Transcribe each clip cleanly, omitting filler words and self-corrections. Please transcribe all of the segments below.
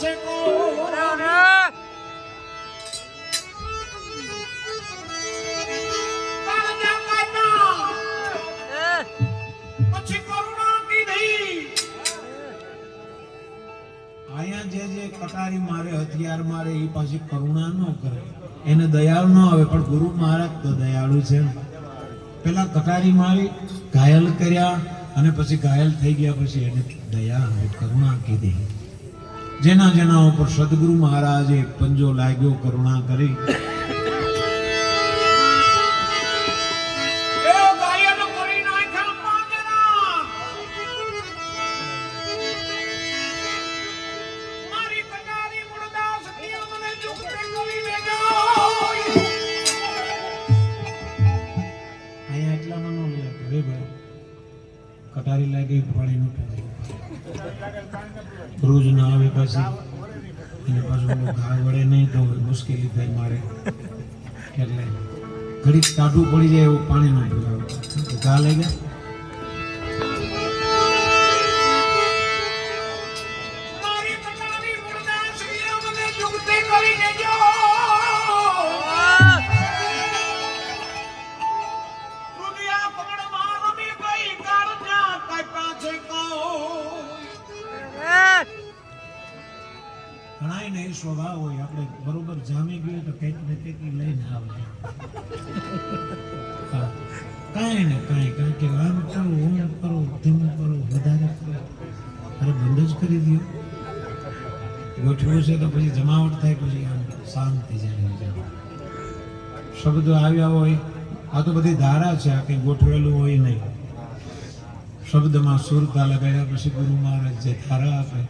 पाछे को પછી કરુણા કીધી આયા જે કટારી મારે હથિયાર મારે એ પાછી કરુણા ન કરે એને દયાળુ ન આવે પણ ગુરુ મહારાજ તો દયાળુ છે પેલા કટારી મારી ઘાયલ કર્યા અને પછી ઘાયલ થઈ ગયા પછી એને દયા અને કરુણા કીધી જેના જેના ઉપર સદગુરુ મહારાજે પંજો લાગ્યો કરુણા કરી કટારી લાગી પાણી નું રોજ ના આવે પછી એને પાછું ઘા વળે નહીં તો મુશ્કેલી થાય મારે એટલે ઘડીક ટાઢું પડી જાય એવું પાણી નું પીવાય ઘા લઈ ગયા સ્વભાવ હોય આપણે બરોબર જામી ગયું તો કંઈક ને કંઈક લઈને આવે કાંઈ ને કાંઈ કારણ કે આમ કરો ઓમ કરો ધીમું કરો વધારે કરો અરે બંધ જ કરી દો ગોઠવું છે તો પછી જમાવટ થાય પછી આમ શાંતિ જાય શબ્દો આવ્યા હોય આ તો બધી ધારા છે આ કંઈ ગોઠવેલું હોય નહીં શબ્દમાં સુરતા લગાડ્યા પછી ગુરુ મહારાજ જે ધારા આપે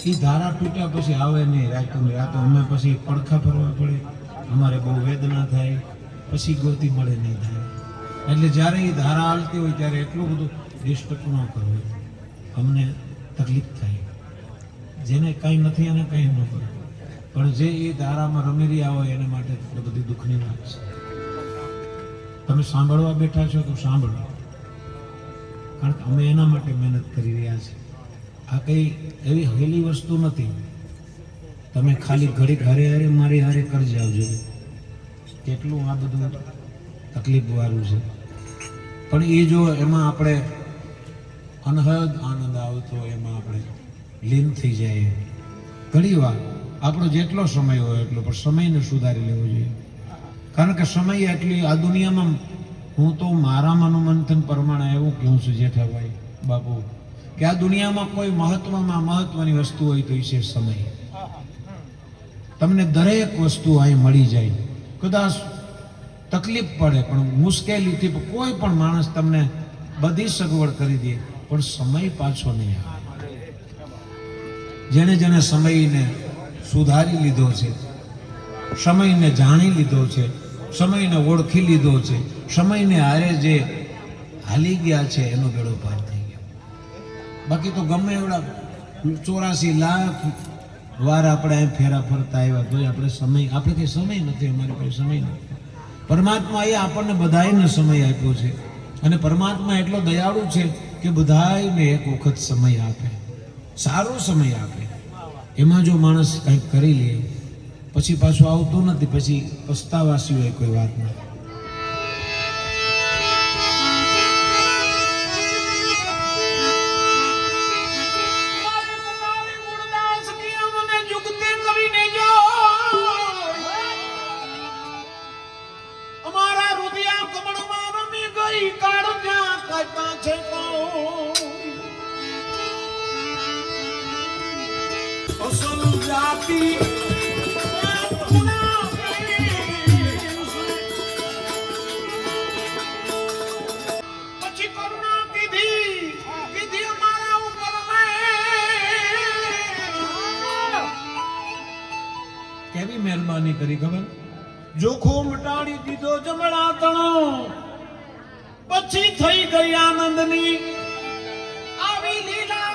એ ધારા તૂટ્યા પછી આવે નહીં રાખ્યું નહીં આ તો અમે પછી પડખા ફરવા પડે અમારે બહુ વેદના થાય પછી ગોતી મળે નહીં થાય એટલે જ્યારે એ ધારા હાલતી હોય ત્યારે એટલું બધું ડિસ્ટર્બ ન કરવું અમને તકલીફ થાય જેને કંઈ નથી એને કંઈ ન કરે પણ જે એ ધારામાં રમી રહ્યા હોય એને માટે બધી દુઃખની વાત છે તમે સાંભળવા બેઠા છો તો સાંભળો કારણ કે અમે એના માટે મહેનત કરી રહ્યા છીએ આ કઈ એવી હેલી વસ્તુ નથી તમે ખાલી ઘડીક હારે હારે મારી હારે કરી જાવજો કેટલું આ બધું તકલીફ વાળું છે પણ એ જો એમાં આપણે અનહદ આનંદ આવતો એમાં આપણે લીન થઈ જાય ઘણી વાર આપણો જેટલો સમય હોય એટલો પણ સમયને સુધારી લેવો જોઈએ કારણ કે સમય એટલી આ દુનિયામાં હું તો મારા મનોમંથન પ્રમાણે એવું કહું છું જેઠાભાઈ બાપુ કે આ દુનિયામાં કોઈ મહત્વમાં મહત્વની વસ્તુ હોય તો એ છે સમય તમને દરેક વસ્તુ અહીં મળી જાય કદાચ તકલીફ પડે પણ મુશ્કેલીથી કોઈ પણ માણસ તમને બધી સગવડ કરી દે પણ સમય પાછો નહીં આવે જેને જેને સમયને સુધારી લીધો છે સમયને જાણી લીધો છે સમયને ઓળખી લીધો છે સમયને હારે જે હાલી ગયા છે એનો બેડો પાર થઈ ગયો બાકી તો ગમે એવડા 84 લાખ વાર આપણે અહીં ફેરા ફરતા આવ્યા તો આપણે સમય આપણે કંઈ સમય નથી અમારી પાસે સમય નથી પરમાત્મા એ આપણને બધાને સમય આપ્યો છે અને પરમાત્મા એટલો દયાળુ છે કે બધાને એક વખત સમય આપે સારો સમય આપે એમાં જો માણસ કંઈક કરી લે પછી પાછું આવતું નથી પછી પસ્તાવા સિવાય કોઈ વાત નથી કેવી મહેરબાની કરી ખબર જોખો મટાડી દીધો જમણા તણો પછી થઈ ગઈ આનંદની આવી લીલા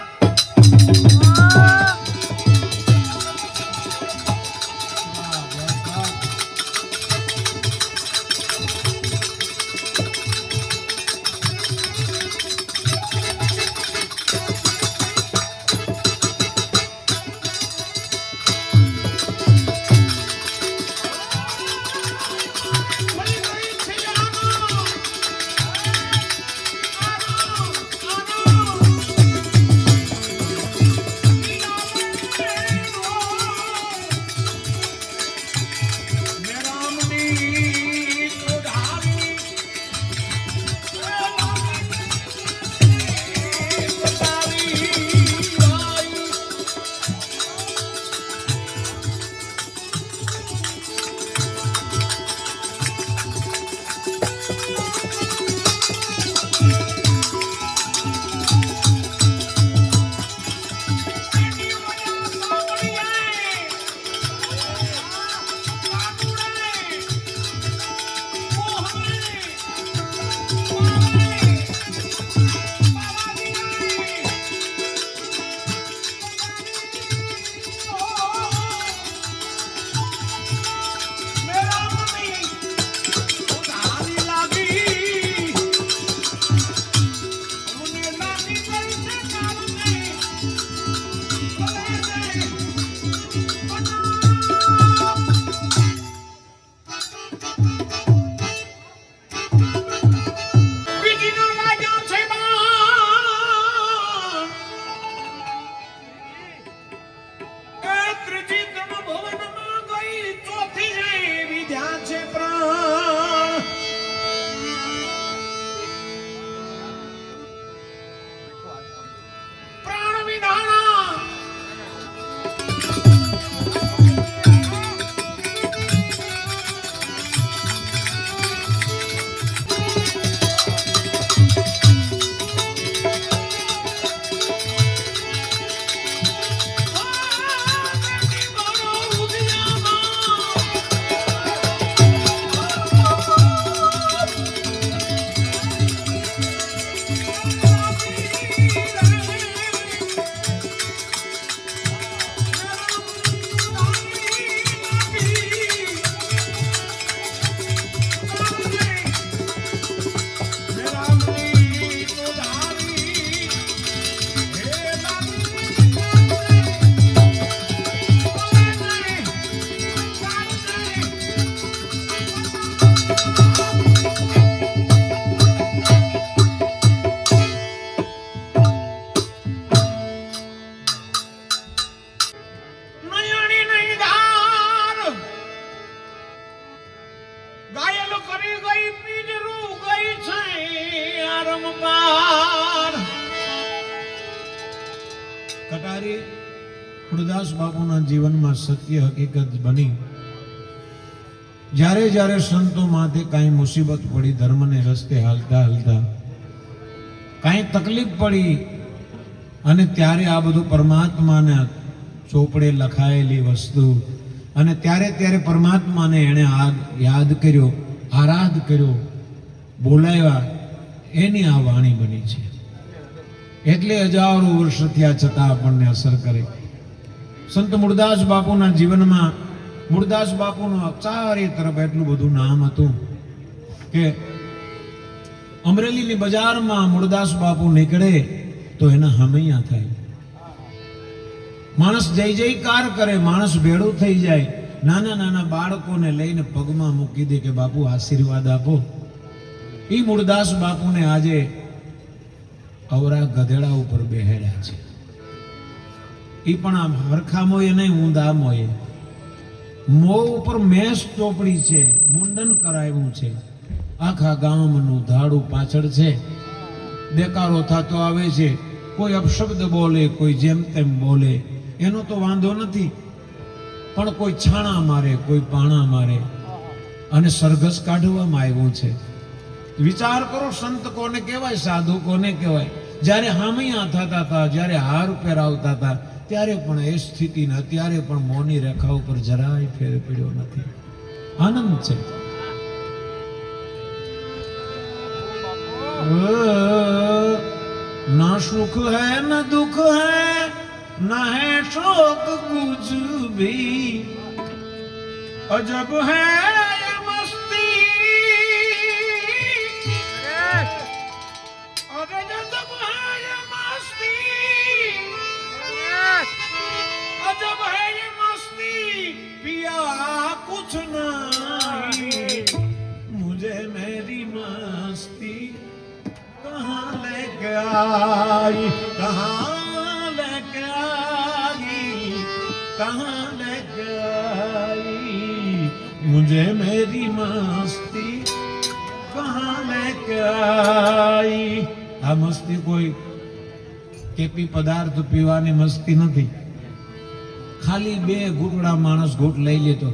કટારી મુરદાસ બાપુના જીવનમાં સત્ય હકીકત બની. જ્યારે જ્યારે સંતો માથે કાંઈ મુસીબત પડી, ધર્મને રસ્તે હાલતા હાલતા કાંઈ તકલીફ પડી, અને ત્યારે આ બધું પરમાત્માના ચોપડે લખાયેલી વસ્તુ, અને ત્યારે પરમાત્માને એણે યાદ કર્યો, આરાધ કર્યો, બોલાવ્યા, એની આ વાણી બની છે. એટલે હજારો વર્ષ થયા છતાં આપણને અસર કરે. સંત મુરદાસ બાપુના જીવનમાં મુરદાસ બાપુનું ચારે તરફ એટલું બધું નામ હતું કે અમરેલીની બજારમાં મુરદાસ બાપુ નીકળે તો એના હમૈયા થાય. માણસ જય જયકાર કરે, માણસ ભેળું થઈ જાય. નાના નાના બાળકોને લઈને પગમાં મૂકી દે કે બાપુ આશીર્વાદ આપો. એ મુરદાસ બાપુને આજે અવરા ગધેડા ઉપર બેહેડ્યા છે. એ પણ આમ હરખા મોયે નહીં, ઊંધા મોયે. મો ઉપર મેષ ચોપડી છે, મુંડન કરાવ્યું છે. આખા ગામનું ધાડું પાછળ છે. દેકારો થતો આવે છે. કોઈ અપશબ્દ બોલે, કોઈ જેમ તેમ બોલે, એનો તો વાંધો નથી, પણ કોઈ છાણા મારે, કોઈ પાણા મારે, અને સરઘસ કાઢવામાં આવ્યું છે. વિચાર કરો, સંત કોને કહેવાય, સાધુ કોને કહેવાય? જ્યારે હામૈયા થતા હતા, જ્યારે હાર પહેરાવતા હતા, ત્યારે પણ એ સ્થિતિ ને અત્યારે પણ મોની રેખા ઉપર જરાય ફેર પડ્યો નથી. આનંદ છે. ના સુખ હૈ ન દુઃખ હૈ, ના હૈ શોક કુછ ભી, અજબ હૈ મસ્તી, અરે અજબ હૈ મસ્તી, अजब है ये मस्ती, पिया कुछ नहीं, मुझे मेरी मस्ती कहाँ लेके आई, कहाँ लेके आई, कहाँ लेके आई, मुझे मेरी मस्ती कहाँ लेके आई. આ મસ્તી કોઈ કેપી પદાર્થ પીવાની મસ્તી નથી. ખાલી 2 ઘૂંટડા માણસ ઘૂંટ લઈ લેતો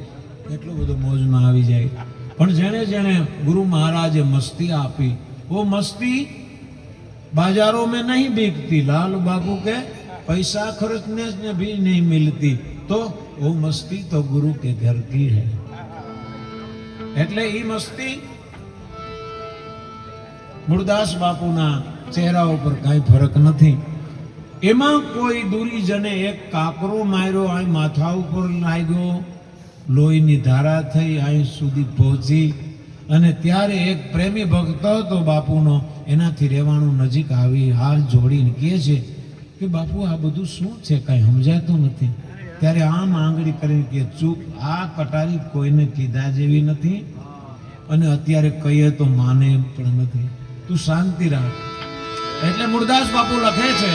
એટલો બધો મોજમાં આવી જાય. પણ જેણે જેણે ગુરુ મહારાજે મસ્તી આપી, वो मस्ती बाजारों में नहीं बिकती, लाल बाबू के पैसा खर्चने में भी नहीं मिलती, तो वो मस्ती तो गुरु के घर की है. એટલે ઈ મસ્તી મુરદાસ બાપુના ચહેરા ઉપર કાંઈ ફરક નથી. એમાં કોઈ દુરીજને એક કાકરો માર્યો, અહીં માથા ઉપર લાગ્યો, લોહીની ધારા થઈ, અહીં સુધી પહોંચી, અને ત્યારે એક પ્રેમી ભક્ત હતો બાપુનો, એનાથી રહેવાનું નજીક આવી હાથ જોડીને કહે છે કે બાપુ આ બધું શું છે, કાંઈ સમજાતું નથી. ત્યારે આમ આંગળી કરીને કે ચૂપ, આ કટારી કોઈને કીધા જેવી નથી, અને અત્યારે કહીએ તો માને પણ નથી, તું શાંતિ રાખ. એટલે મુરદાસ બાપુ લખે છે,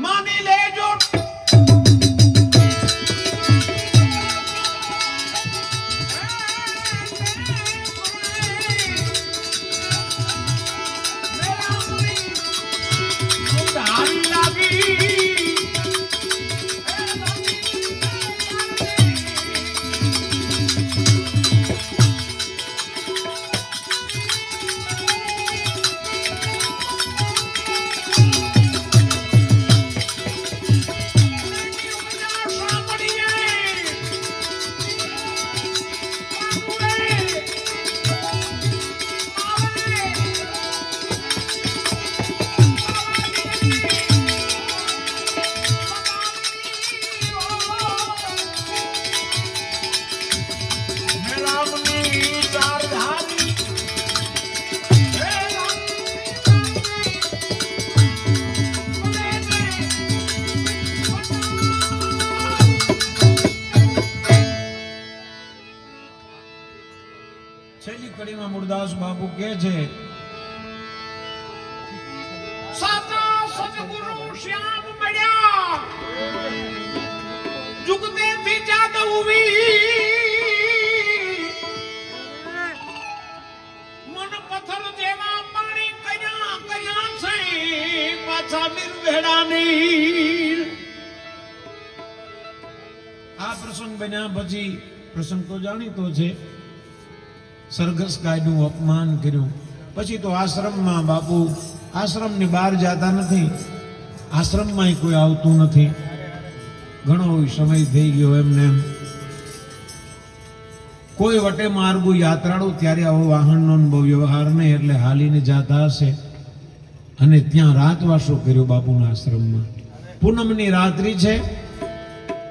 માની લેજો છેલ્લી કડીમાં મૂળદાસ બાપુ કહે છે, સાચા સદગુરુ શ્યામ મળ્યા જુગતેથી જાદવવી, મન પથ્થર જેવા પાણી કર્યા કર્યા છે પાછા નિર્વેડાની. આ પ્રસંગ બન્યા પછી પ્રસંગ તો જાણીતો છે, સરઘસ ગાયનું અપમાન કર્યું. પછી તો આશ્રમમાં બાપુ આશ્રમની બહાર જતા નથી, આશ્રમમાં કોઈ આવતું નથી. ઘણો સમય થઈ ગયો એમને એમ. કોઈ વટે માર્ગુ યાત્રાળુ ત્યારે આવો વાહનનો બહુ વ્યવહાર નહીં એટલે હાલીને જાતા હશે અને ત્યાં રાતવાસો કર્યો બાપુના આશ્રમમાં. પૂનમની રાત્રિ છે,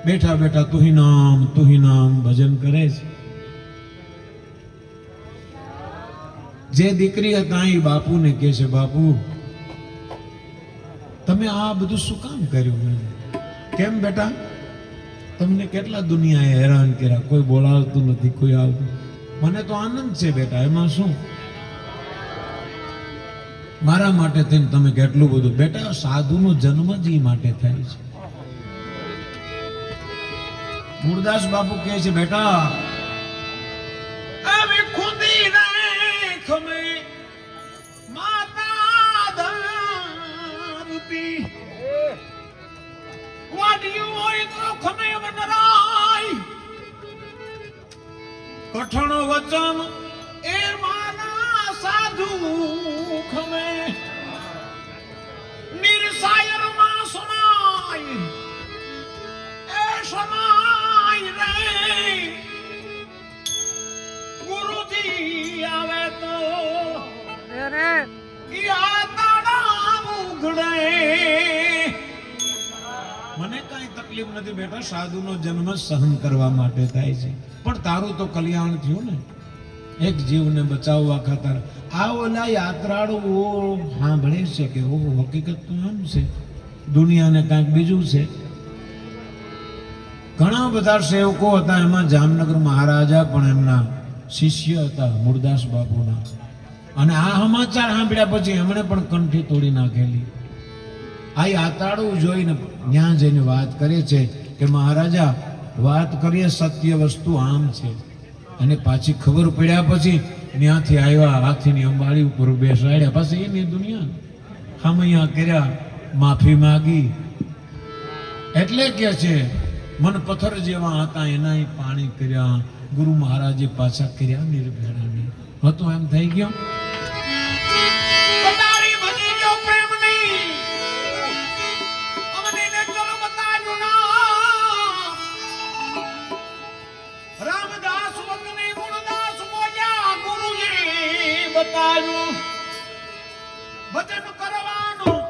બેઠા બેઠા તુહી નામ ભજન કરે છે. જે દીકરી હતા એ બાપુને કહે છે, બાપુ તમે આ બધું શું કામ કર્યું? કેમ બેટા, તમને કેટલા દુનિયાએ હેરાન કર્યા, કોઈ બોલાવતું નથી, કોઈ આવતું. મને તો આનંદ છે બેટા, એમાં શું? મારા માટે થઈને તમે કેટલું બધું. બેટા સાધુનો જન્મ જ એ માટે થાય છે. મૂળદાસ બાપુ કહે છે, બેટા હવે ખુદી ખમે માતા દારૂપી વાડિયું હોય તો ખમે વનરાય, કઠણ વચન એ માના સાધુ ખમે, નિર્સાયર માં સમાય એ સમાય રે, ગુરુજી આવે તો મને કઈ તકલીફ નથી બેટા, સાધુનો જન્મ સહન કરવા માટે થાય છે. પણ તારું તો કલ્યાણ થયું ને, એક જીવને બચાવવા ખાતર. આ ઓલા યાત્રાળુઓ સાંભળે છે કે ઓહો હકીકત તો એમ છે, દુનિયાને કાંઈક બીજું છે. ઘણા બધા સેવકો હતા, એમાં જામનગર મહારાજા પણ એમના શિષ્ય હતા મૂળદાસ બાપુના. અને આ સમાચાર સાંભળ્યા પછી એમણે પણ કંઠી તોડી નાખેલી. આ યાત્રાળુ જોઈને ત્યાં જઈને વાત કરે છે કે મહારાજા વાત કરીએ સત્ય વસ્તુ આમ છે. અને પાછી ખબર પડ્યા પછી ત્યાંથી આવ્યા, હાથીની અંબાડી ઉપર બેસાડ્યા, પછી એની દુનિયા ખામૈયા કર્યા, માફી માગી. એટલે કે છે મન પથ્થર જેવા હતા એના પાણી કર્યા, ગુરુ મહારાજે પાછા કર્યા નિર્ભેળાને. હતો એમ થઈ ગયો. રામદાસ વતની મૂળદાસ બોલ્યા, ગુરુજી બતાવ્યું ભજન કરવાનું.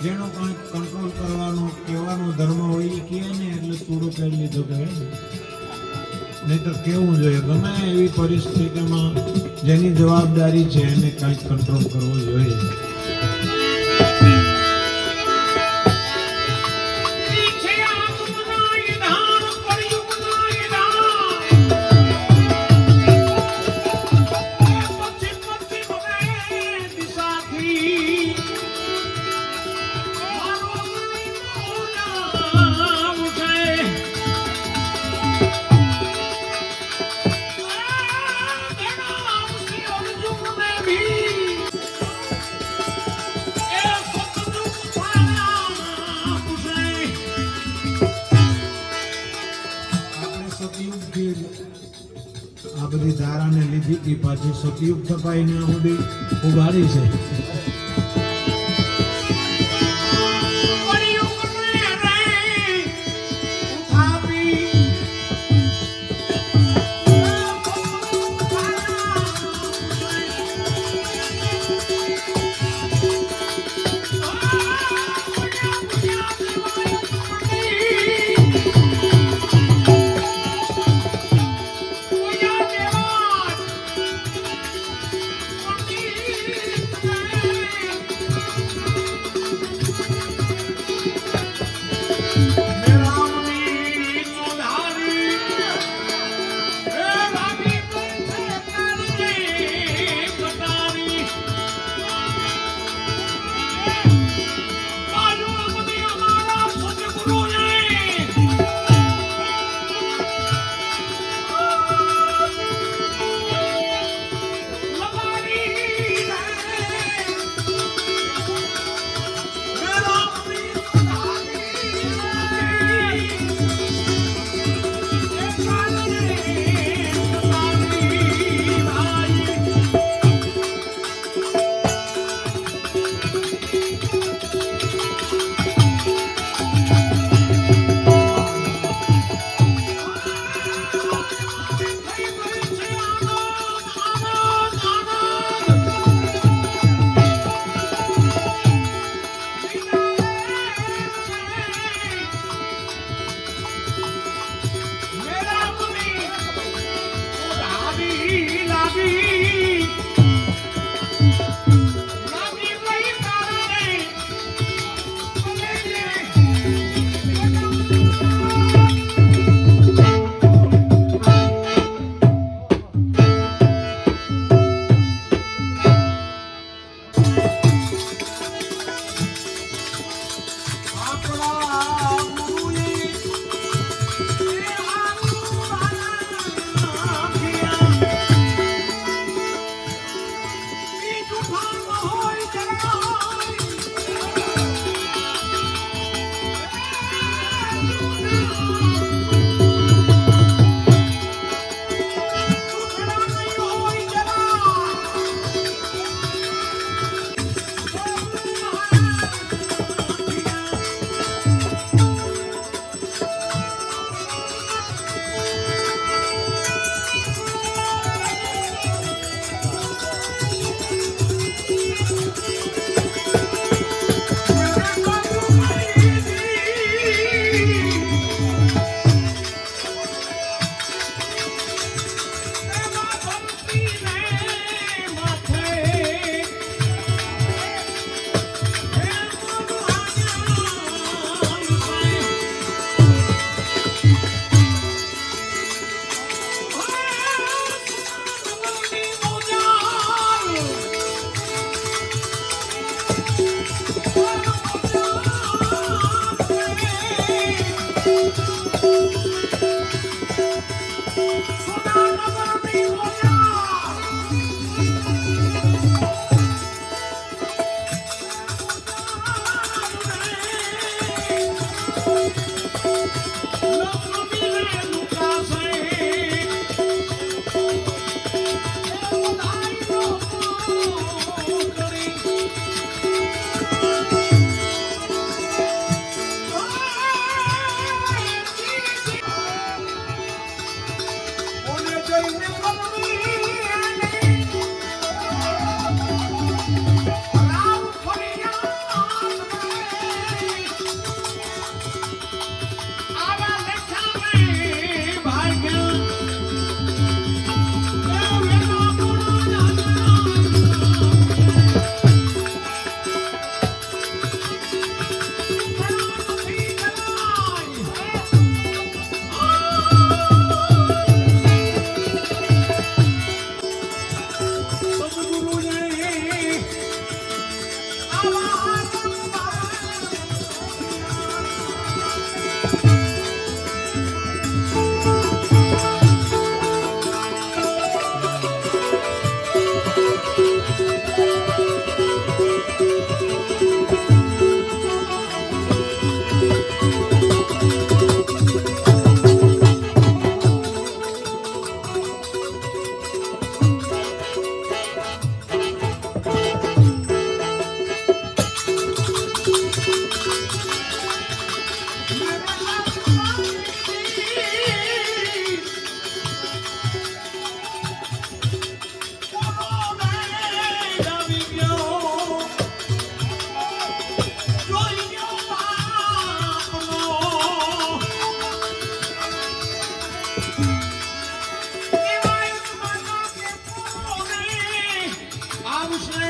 જેનો કંઈક કંટ્રોલ કરવાનો કહેવાનો ધર્મ હોય એ કહે ને એટલે થોડું કહી લીધું કે નહીં તો કેવું જોઈએ ગમે એવી પરિસ્થિતિમાં જેની જવાબદારી છે એને કંઈક કંટ્રોલ કરવો જોઈએ. આ બધી ધારાને લીધી કે પાછી સતયુગ થપાઈને આ બધી ઉગાડી છે. આવશે